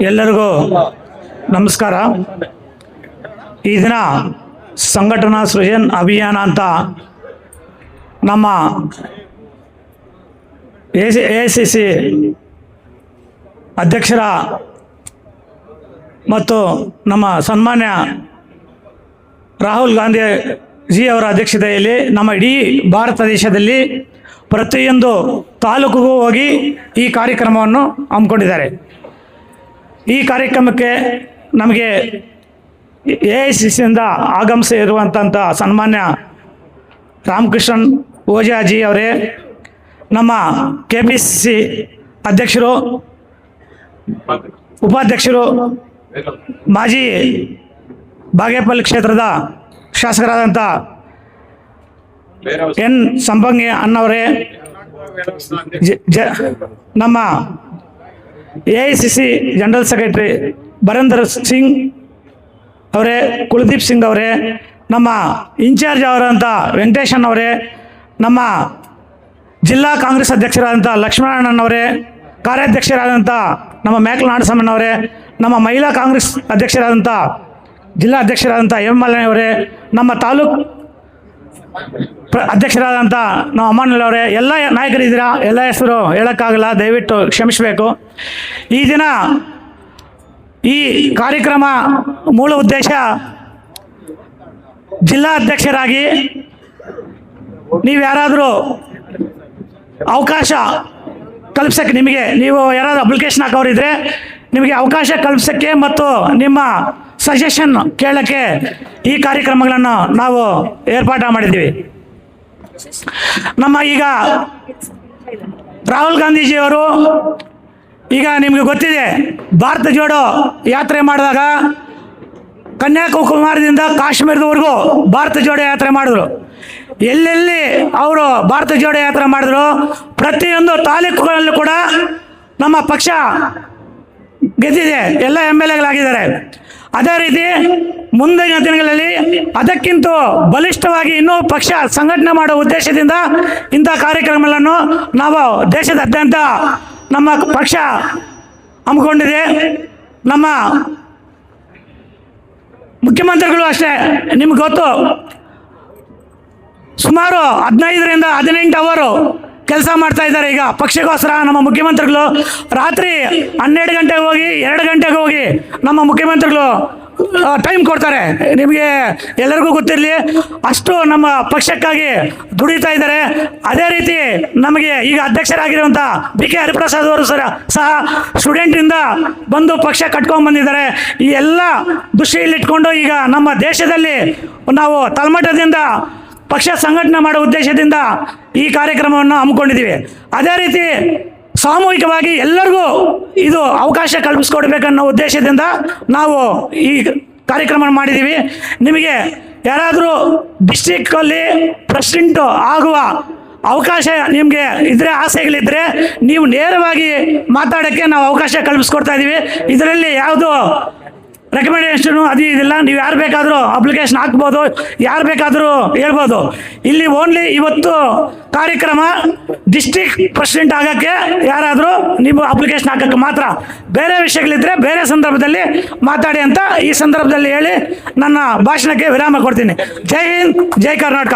ಎಲ್ಲರಿಗೂ ನಮಸ್ಕಾರ. ಈ ದಿನ ಸಂಘಟನಾ ಸೃಜನ್ ಅಭಿಯಾನ ಅಂತ ನಮ್ಮ AICC ಅಧ್ಯಕ್ಷರ ಮತ್ತು ನಮ್ಮ ಸನ್ಮಾನ್ಯ ರಾಹುಲ್ ಗಾಂಧಿ ಜಿ ಅವರ ಅಧ್ಯಕ್ಷತೆಯಲ್ಲಿ ನಮ್ಮ ಇಡೀ ಭಾರತ ದೇಶದಲ್ಲಿ ಪ್ರತಿಯೊಂದು ತಾಲೂಕಿಗೂ ಹೋಗಿ ಈ ಕಾರ್ಯಕ್ರಮವನ್ನು ಹಮ್ಮಿಕೊಂಡಿದ್ದಾರೆ. ಈ ಕಾರ್ಯಕ್ರಮಕ್ಕೆ ನಮಗೆ AICCಯಿಂದ ಆಗಮಿಸಿರುವಂಥ ಸನ್ಮಾನ್ಯ ರಾಮಕೃಷ್ಣನ್ ಓಜಾಜಿ ಅವರೇ, ನಮ್ಮ KPCC ಅಧ್ಯಕ್ಷರು, ಉಪಾಧ್ಯಕ್ಷರು, ಮಾಜಿ ಬಾಗೇಪಲ್ಲಿ ಕ್ಷೇತ್ರದ ಶಾಸಕರಾದಂಥ N ಸಂಪಂಗಿ ಅಣ್ಣವರೇ, ನಮ್ಮ AICC ಜನರಲ್ ಸೆಕ್ರೆಟರಿ ಬರೇಂದರ್ ಸಿಂಗ್ ಅವರೇ, ಕುಲದೀಪ್ ಸಿಂಗ್ ಅವರೇ, ನಮ್ಮ ಇನ್ಚಾರ್ಜ್ ಅವರಂಥ ವೆಂಕಟೇಶನ್ ಅವರೇ, ನಮ್ಮ ಜಿಲ್ಲಾ ಕಾಂಗ್ರೆಸ್ ಅಧ್ಯಕ್ಷರಾದಂಥ ಲಕ್ಷ್ಮಣಣ್ಣನವರೇ, ಕಾರ್ಯಾಧ್ಯಕ್ಷರಾದಂಥ ನಮ್ಮ ಮೇಕಲ್ ನಾಡಸಮ್ಮನವರೇ, ನಮ್ಮ ಮಹಿಳಾ ಕಾಂಗ್ರೆಸ್ ಅಧ್ಯಕ್ಷರಾದಂಥ ಜಿಲ್ಲಾ ಅಧ್ಯಕ್ಷರಾದಂಥ MLA ಅವರೇ, ನಮ್ಮ ತಾಲೂಕು ಅಧ್ಯಕ್ಷರಾದಂಥ ನಮ್ಮ ಅಮ್ಮನವರೇ, ಎಲ್ಲ ನಾಯಕರಿದ್ದೀರಾ. ಎಲ್ಲ ಹೆಸರು ಹೇಳೋಕ್ಕಾಗಲ್ಲ, ದಯವಿಟ್ಟು ಕ್ಷಮಿಸಬೇಕು. ಈ ದಿನ ಈ ಕಾರ್ಯಕ್ರಮ ಮೂಲ ಉದ್ದೇಶ ಜಿಲ್ಲಾ ಅಧ್ಯಕ್ಷರಾಗಿ ನೀವು ಯಾರಾದರೂ ಅವಕಾಶ ಕಲ್ಪಿಸೋಕ್ಕೆ, ನೀವು ಯಾರಾದರೂ ಅಪ್ಲಿಕೇಶನ್ ಹಾಕೋರಿದ್ರೆ ನಿಮಗೆ ಅವಕಾಶ ಕಲ್ಪಿಸೋಕ್ಕೆ ಮತ್ತು ನಿಮ್ಮ ಸಜೆಷನ್ ಕೇಳೋಕ್ಕೆ ಈ ಕಾರ್ಯಕ್ರಮಗಳನ್ನು ನಾವು ಏರ್ಪಾಟು ಮಾಡಿದ್ದೀವಿ. ನಮ್ಮ ಈಗ ರಾಹುಲ್ ಗಾಂಧೀಜಿಯವರು, ಈಗ ನಿಮಗೆ ಗೊತ್ತಿದೆ, ಭಾರತ ಜೋಡೋ ಯಾತ್ರೆ ಮಾಡಿದಾಗ ಕನ್ಯಾಕುಮಾರಿಯಿಂದ ಕಾಶ್ಮೀರದವರೆಗೂ ಭಾರತ ಜೋಡೋ ಯಾತ್ರೆ ಮಾಡಿದ್ರು. ಎಲ್ಲೆಲ್ಲಿ ಅವರು ಭಾರತ ಜೋಡೋ ಯಾತ್ರೆ ಮಾಡಿದ್ರು, ಪ್ರತಿಯೊಂದು ತಾಲೂಕುಗಳಲ್ಲೂ ಕೂಡ ನಮ್ಮ ಪಕ್ಷ ಗೆದ್ದಿದೆ, ಎಲ್ಲ MLAಗಳಾಗಿದ್ದಾರೆ. ಅದೇ ರೀತಿ ಮುಂದಿನ ದಿನಗಳಲ್ಲಿ ಅದಕ್ಕಿಂತ ಬಲಿಷ್ಠವಾಗಿ ಇನ್ನೂ ಪಕ್ಷ ಸಂಘಟನೆ ಮಾಡೋ ಉದ್ದೇಶದಿಂದ ಇಂಥ ಕಾರ್ಯಕ್ರಮಗಳನ್ನು ನಾವು ದೇಶದಾದ್ಯಂತ ನಮ್ಮ ಪಕ್ಷ ಹಮ್ಮಿಕೊಂಡಿದೆ. ನಮ್ಮ ಮುಖ್ಯಮಂತ್ರಿಗಳು ಅಷ್ಟೇ, ನಿಮ್ಗೆ ಗೊತ್ತು, ಸುಮಾರು 15ರಿಂದ 18 ಅವರು ಕೆಲಸ ಮಾಡ್ತಾ ಇದ್ದಾರೆ. ಈಗ ಪಕ್ಷಕ್ಕೋಸ್ಕರ ನಮ್ಮ ಮುಖ್ಯಮಂತ್ರಿಗಳು ರಾತ್ರಿ 12 ಗಂಟೆಗೆ ಹೋಗಿ 2 ಗಂಟೆಗೆ ಹೋಗಿ ನಮ್ಮ ಮುಖ್ಯಮಂತ್ರಿಗಳು ಟೈಮ್ ಕೊಡ್ತಾರೆ. ನಿಮಗೆ ಎಲ್ಲರಿಗೂ ಗೊತ್ತಿರಲಿ, ಅಷ್ಟು ನಮ್ಮ ಪಕ್ಷಕ್ಕಾಗಿ ದುಡಿತಾ ಇದ್ದಾರೆ. ಅದೇ ರೀತಿ ನಮಗೆ ಈಗ ಅಧ್ಯಕ್ಷರಾಗಿರುವಂಥ BK ಹರಿಪ್ರಸಾದ್ ಅವರು ಸಹ ಸ್ಟೂಡೆಂಟಿಂದ ಬಂದು ಪಕ್ಷ ಕಟ್ಕೊಂಡು ಬಂದಿದ್ದಾರೆ. ಈ ಎಲ್ಲ ದೃಷ್ಟಿಯಲ್ಲಿಟ್ಕೊಂಡು ಈಗ ನಮ್ಮ ದೇಶದಲ್ಲಿ ನಾವು ತಳಮಟ್ಟದಿಂದ ಪಕ್ಷ ಸಂಘಟನೆ ಮಾಡೋ ಉದ್ದೇಶದಿಂದ ಈ ಕಾರ್ಯಕ್ರಮವನ್ನು ಹಮ್ಮಿಕೊಂಡಿದ್ದೀವಿ. ಅದೇ ರೀತಿ ಸಾಮೂಹಿಕವಾಗಿ ಎಲ್ಲರಿಗೂ ಇದು ಅವಕಾಶ ಕಲ್ಪಿಸ್ಕೊಡ್ಬೇಕನ್ನೋ ಉದ್ದೇಶದಿಂದ ನಾವು ಈ ಕಾರ್ಯಕ್ರಮ ಮಾಡಿದ್ದೀವಿ. ನಿಮಗೆ ಯಾರಾದರೂ ಡಿಸ್ಟ್ರಿಕ್ಕಲ್ಲಿ ಪ್ರೆಸಿಡೆಂಟು ಆಗುವ ಅವಕಾಶ ನಿಮಗೆ ಇದ್ದರೆ, ಆಸೆಗಳಿದ್ದರೆ, ನೀವು ನೇರವಾಗಿ ಮಾತಾಡೋಕ್ಕೆ ನಾವು ಅವಕಾಶ ಕಲ್ಪಿಸ್ಕೊಡ್ತಾ ಇದ್ದೀವಿ. ಇದರಲ್ಲಿ ಯಾವುದು ರೆಕಮೆಂಡೇಶನು ಅದು ಇದಿಲ್ಲ. ನೀವು ಯಾರು ಬೇಕಾದರೂ ಅಪ್ಲಿಕೇಶನ್ ಹಾಕ್ಬೋದು, ಯಾರು ಬೇಕಾದರೂ ಹೇಳ್ಬೋದು. ಇಲ್ಲಿ ಓನ್ಲಿ ಇವತ್ತು ಕಾರ್ಯಕ್ರಮ ಡಿಸ್ಟ್ರಿಕ್ಟ್ ಪ್ರೆಸಿಡೆಂಟ್ ಆಗೋಕ್ಕೆ ಯಾರಾದರೂ ನೀವು ಅಪ್ಲಿಕೇಶನ್ ಹಾಕೋಕ್ಕೆ ಮಾತ್ರ. ಬೇರೆ ವಿಷಯಗಳಿದ್ದರೆ ಬೇರೆ ಸಂದರ್ಭದಲ್ಲಿ ಮಾತಾಡಿ ಅಂತ ಈ ಸಂದರ್ಭದಲ್ಲಿ ಹೇಳಿ ನನ್ನ ಭಾಷಣಕ್ಕೆ ವಿರಾಮ ಕೊಡ್ತೀನಿ. ಜೈ ಹಿಂದ್, ಜೈ ಕರ್ನಾಟಕ.